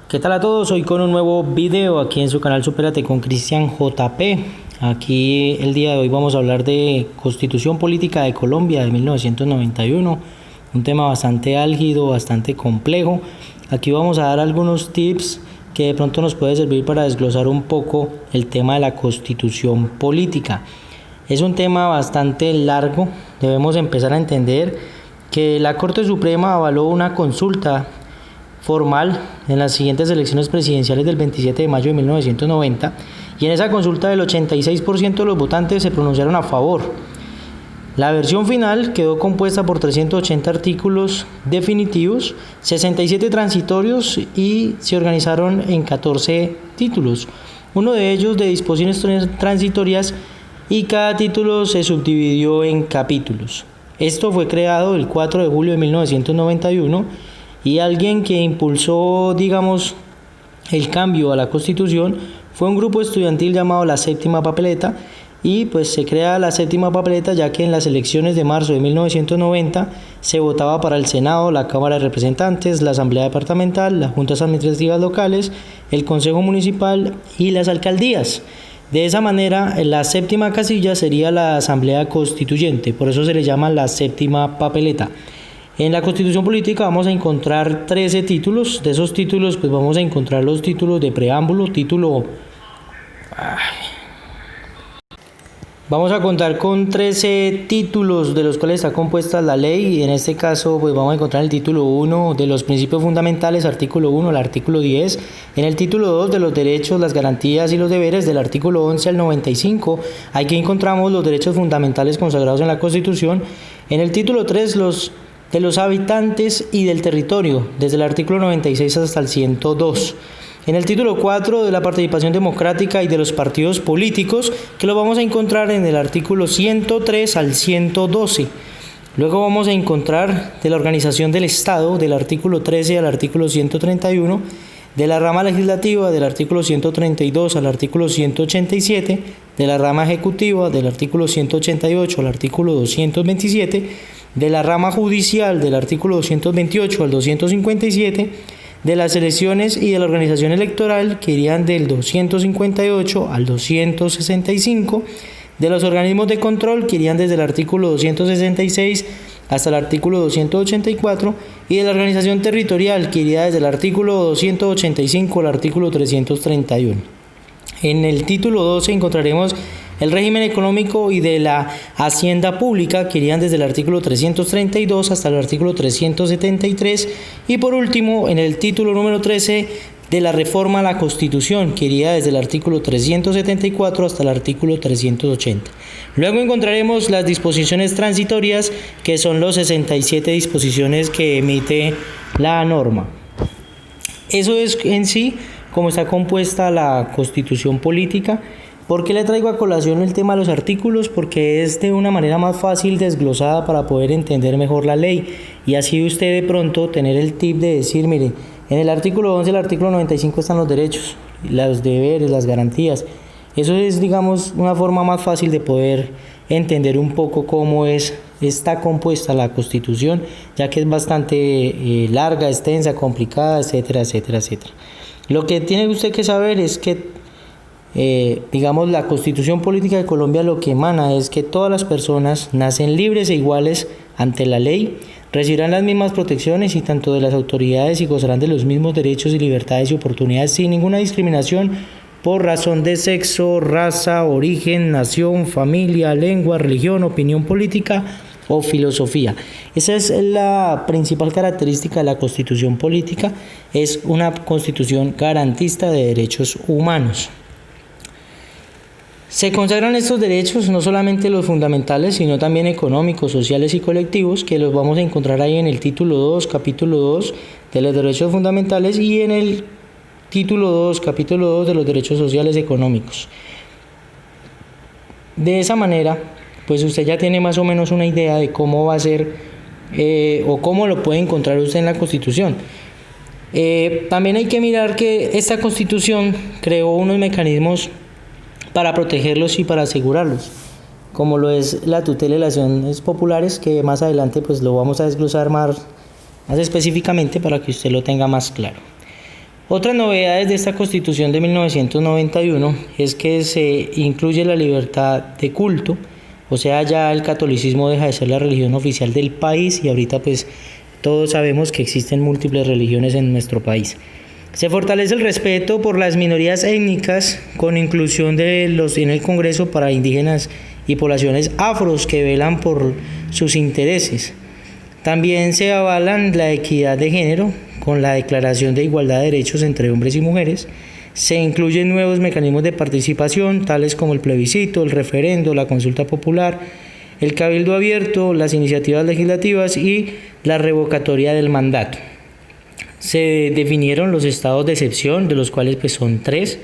¿Qué tal a todos? Hoy con un nuevo video aquí en su canal Supérate con Cristian JP. Aquí el día de hoy vamos a hablar de Constitución Política de Colombia de 1991, un tema bastante álgido, bastante complejo. Aquí vamos a dar algunos tips que de pronto nos puede servir para desglosar un poco el tema de la Constitución Política. Es un tema bastante largo, debemos empezar a entender que la Corte Suprema avaló una consulta formal en las siguientes elecciones presidenciales del 27 de mayo de 1990 y en esa consulta el 86% de los votantes se pronunciaron a favor. La versión final quedó compuesta por 380 artículos definitivos, 67 transitorios y se organizaron en 14 títulos, uno de ellos de disposiciones transitorias, y cada título se subdividió en capítulos. Esto fue creado el 4 de julio de 1991 y alguien que impulsó, el cambio a la Constitución fue un grupo estudiantil llamado la Séptima Papeleta, y pues se crea la Séptima Papeleta ya que en las elecciones de marzo de 1990 se votaba para el Senado, la Cámara de Representantes, la Asamblea Departamental, las Juntas Administrativas Locales, el Consejo Municipal y las alcaldías. De esa manera, la séptima casilla sería la Asamblea Constituyente, por eso se le llama la Séptima Papeleta. En la Constitución Política vamos a encontrar 13 títulos. De esos títulos pues vamos a encontrar los títulos de preámbulo, Vamos a contar con 13 títulos de los cuales está compuesta la ley, y en este caso pues vamos a encontrar el título 1 de los principios fundamentales, artículo 1, el artículo 10, en el título 2 de los derechos, las garantías y los deberes, del artículo 11 al 95, aquí encontramos los derechos fundamentales consagrados en la Constitución, en el título 3 de los habitantes y del territorio, desde el artículo 96 hasta el 102. En el título 4 de la participación democrática y de los partidos políticos, que lo vamos a encontrar en el artículo 103 al 112. Luego vamos a encontrar de la organización del Estado, del artículo 13 al artículo 131, de la rama legislativa, del artículo 132 al artículo 187, de la rama ejecutiva, del artículo 188 al artículo 227, de la rama judicial, del artículo 228 al 257, de las elecciones y de la organización electoral, que irían del 258 al 265, de los organismos de control, que irían desde el artículo 266 hasta el artículo 284, y de la organización territorial, que iría desde el artículo 285 al artículo 331. En el título 12 encontraremos el régimen económico y de la hacienda pública, que irían desde el artículo 332 hasta el artículo 373, y por último en el título número 13 de la reforma a la Constitución, que iría desde el artículo 374 hasta el artículo 380. Luego encontraremos las disposiciones transitorias, que son los 67 disposiciones que emite la norma. Eso es en sí cómo está compuesta la Constitución Política. ¿Por qué le traigo a colación el tema de los artículos? Porque es de una manera más fácil desglosada para poder entender mejor la ley, y así usted de pronto tener el tip de decir, mire, en el artículo 11 y el artículo 95 están los derechos, los deberes, las garantías. Eso es, una forma más fácil de poder entender un poco cómo está compuesta la Constitución, ya que es bastante larga, extensa, complicada, etcétera, etcétera, etcétera. Lo que tiene usted que saber es que la Constitución Política de Colombia lo que emana es que todas las personas nacen libres e iguales ante la ley, recibirán las mismas protecciones y tanto de las autoridades, y gozarán de los mismos derechos y libertades y oportunidades sin ninguna discriminación por razón de sexo, raza, origen, nación, familia, lengua, religión, opinión política o filosofía. Esa es la principal característica de la Constitución Política, es una constitución garantista de derechos humanos. Se consagran estos derechos, no solamente los fundamentales, sino también económicos, sociales y colectivos, que los vamos a encontrar ahí en el título 2, capítulo 2 de los derechos fundamentales, y en el título 2, capítulo 2 de los derechos sociales y económicos. De esa manera, pues usted ya tiene más o menos una idea de cómo va a ser o cómo lo puede encontrar usted en la Constitución. También hay que mirar que esta Constitución creó unos mecanismos para protegerlos y para asegurarlos, como lo es la tutela y las acciones populares, que más adelante pues lo vamos a desglosar más específicamente para que usted lo tenga más claro. Otras novedades de esta Constitución de 1991 es que se incluye la libertad de culto, o sea, ya el catolicismo deja de ser la religión oficial del país y ahorita pues todos sabemos que existen múltiples religiones en nuestro país. Se fortalece el respeto por las minorías étnicas con inclusión en el Congreso para indígenas y poblaciones afros que velan por sus intereses. También se avalan la equidad de género con la Declaración de Igualdad de Derechos entre Hombres y Mujeres. Se incluyen nuevos mecanismos de participación, tales como el plebiscito, el referendo, la consulta popular, el cabildo abierto, las iniciativas legislativas y la revocatoria del mandato. Se definieron los estados de excepción, de los cuales pues son 3,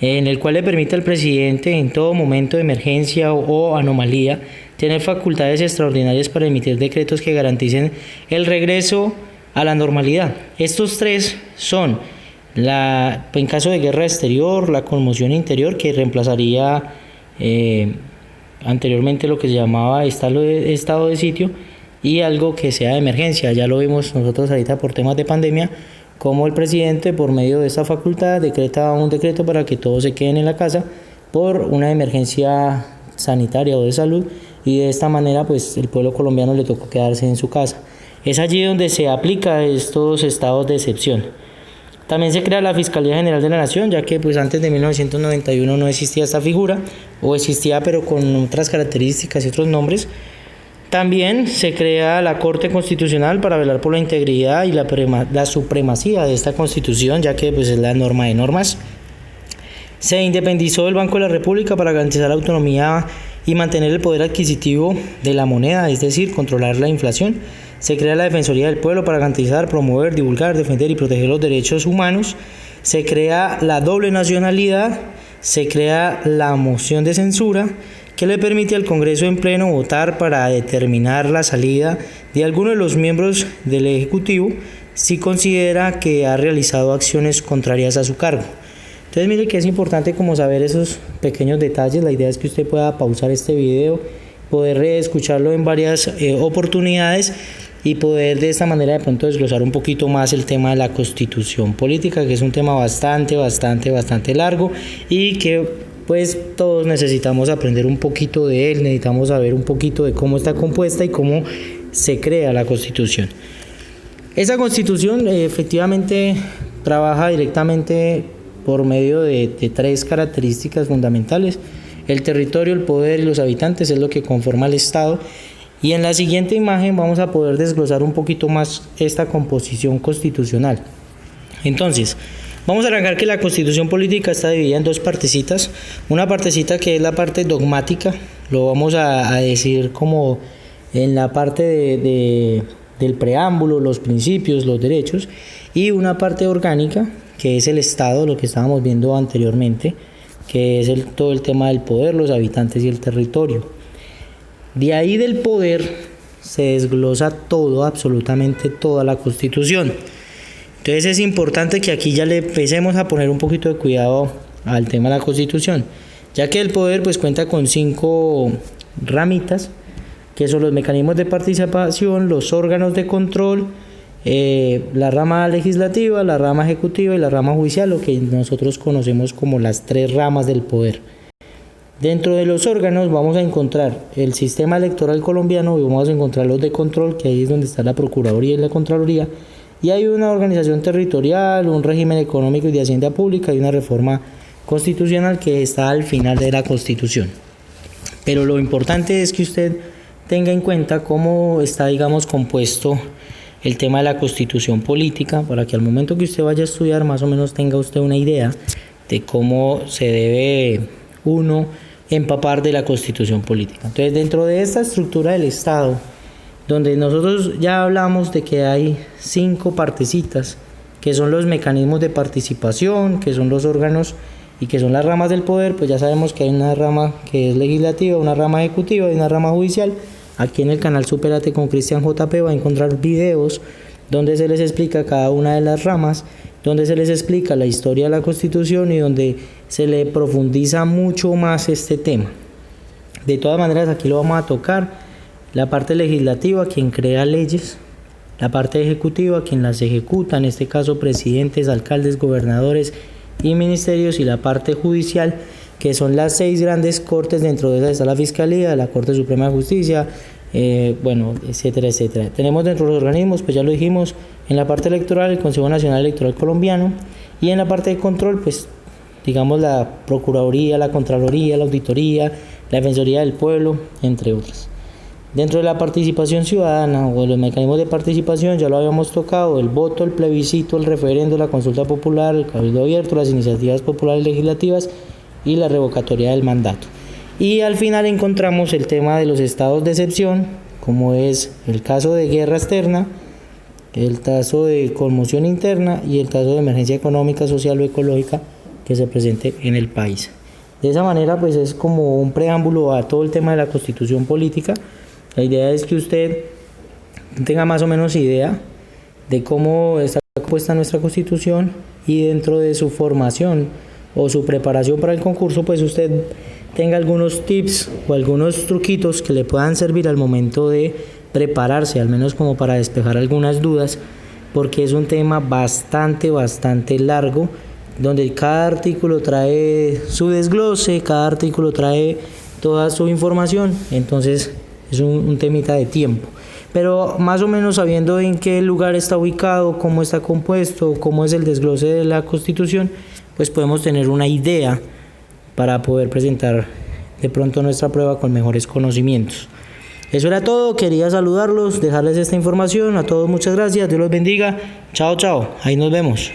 en el cual le permite al presidente en todo momento de emergencia o anomalía tener facultades extraordinarias para emitir decretos que garanticen el regreso a la normalidad. Estos 3 son en caso de guerra exterior, la conmoción interior, que reemplazaría anteriormente lo que se llamaba estado de sitio, y algo que sea de emergencia. Ya lo vimos nosotros ahorita por temas de pandemia, como el presidente por medio de esta facultad decreta un decreto para que todos se queden en la casa por una emergencia sanitaria o de salud, y de esta manera pues el pueblo colombiano le tocó quedarse en su casa. Es allí donde se aplica estos estados de excepción. También se crea la Fiscalía General de la Nación, ya que pues antes de 1991 no existía esta figura, o existía pero con otras características y otros nombres. También se crea la Corte Constitucional para velar por la integridad y la supremacía de esta Constitución, ya que pues es la norma de normas. Se independizó el Banco de la República para garantizar la autonomía y mantener el poder adquisitivo de la moneda, es decir, controlar la inflación. Se crea la Defensoría del Pueblo para garantizar, promover, divulgar, defender y proteger los derechos humanos. Se crea la doble nacionalidad. Se crea la moción de censura, que le permite al Congreso en pleno votar para determinar la salida de alguno de los miembros del Ejecutivo si considera que ha realizado acciones contrarias a su cargo. Entonces mire que es importante como saber esos pequeños detalles. La idea es que usted pueda pausar este video, poder escucharlo en varias oportunidades y poder de esta manera de pronto desglosar un poquito más el tema de la Constitución política, que es un tema bastante largo y que pues todos necesitamos aprender un poquito de él, necesitamos saber un poquito de cómo está compuesta y cómo se crea la Constitución. Esa Constitución efectivamente trabaja directamente por medio de 3 características fundamentales: el territorio, el poder y los habitantes es lo que conforma el Estado. Y en la siguiente imagen vamos a poder desglosar un poquito más esta composición constitucional. Entonces, vamos a arrancar que la Constitución política está dividida en 2 partecitas. Una partecita que es la parte dogmática, lo vamos a decir como en la parte del preámbulo, los principios, los derechos, y una parte orgánica que es el Estado, lo que estábamos viendo anteriormente, que es todo el tema del poder, los habitantes y el territorio. De ahí del poder se desglosa todo, absolutamente toda la Constitución. Entonces es importante que aquí ya le empecemos a poner un poquito de cuidado al tema de la Constitución, ya que el poder pues cuenta con 5 ramitas, que son los mecanismos de participación, los órganos de control, la rama legislativa, la rama ejecutiva y la rama judicial, lo que nosotros conocemos como las 3 ramas del poder. Dentro de los órganos vamos a encontrar el sistema electoral colombiano y vamos a encontrar los de control, que ahí es donde está la Procuraduría y la Contraloría, y hay una organización territorial, un régimen económico y de hacienda pública y una reforma constitucional que está al final de la Constitución. Pero lo importante es que usted tenga en cuenta cómo está, digamos, compuesto el tema de la Constitución política, para que al momento que usted vaya a estudiar más o menos tenga usted una idea de cómo se debe uno empapar de la Constitución política. Entonces, dentro de esta estructura del Estado, donde nosotros ya hablamos de que hay 5 partecitas, que son los mecanismos de participación, que son los órganos y que son las ramas del poder, pues ya sabemos que hay una rama que es legislativa, una rama ejecutiva y una rama judicial. Aquí en el canal Supérate con Cristian JP va a encontrar videos donde se les explica cada una de las ramas, donde se les explica la historia de la Constitución y donde se le profundiza mucho más este tema. De todas maneras, aquí lo vamos a tocar. La parte legislativa, quien crea leyes, la parte ejecutiva, quien las ejecuta, en este caso presidentes, alcaldes, gobernadores y ministerios, y la parte judicial, que son las 6 grandes cortes. Dentro de esas está la Fiscalía, la Corte Suprema de Justicia, etcétera, etcétera. Tenemos dentro de los organismos, pues ya lo dijimos, en la parte electoral el Consejo Nacional Electoral Colombiano, y en la parte de control, pues digamos la Procuraduría, la Contraloría, la Auditoría, la Defensoría del Pueblo, entre otras. Dentro de la participación ciudadana o de los mecanismos de participación, ya lo habíamos tocado: el voto, el plebiscito, el referendo, la consulta popular, el cabildo abierto, las iniciativas populares legislativas y la revocatoria del mandato. Y al final encontramos el tema de los estados de excepción, como es el caso de guerra externa, el caso de conmoción interna y el caso de emergencia económica, social o ecológica que se presente en el país. De esa manera, pues es como un preámbulo a todo el tema de la constitución política. La idea es que usted tenga más o menos idea de cómo está compuesta nuestra constitución, y dentro de su formación o su preparación para el concurso, pues usted tenga algunos tips o algunos truquitos que le puedan servir al momento de prepararse, al menos como para despejar algunas dudas, porque es un tema bastante largo, donde cada artículo trae su desglose, cada artículo trae toda su información. Entonces es un temita de tiempo, pero más o menos sabiendo en qué lugar está ubicado, cómo está compuesto, cómo es el desglose de la Constitución, pues podemos tener una idea para poder presentar de pronto nuestra prueba con mejores conocimientos. Eso era todo, quería saludarlos, dejarles esta información. A todos muchas gracias, Dios los bendiga, chao, ahí nos vemos.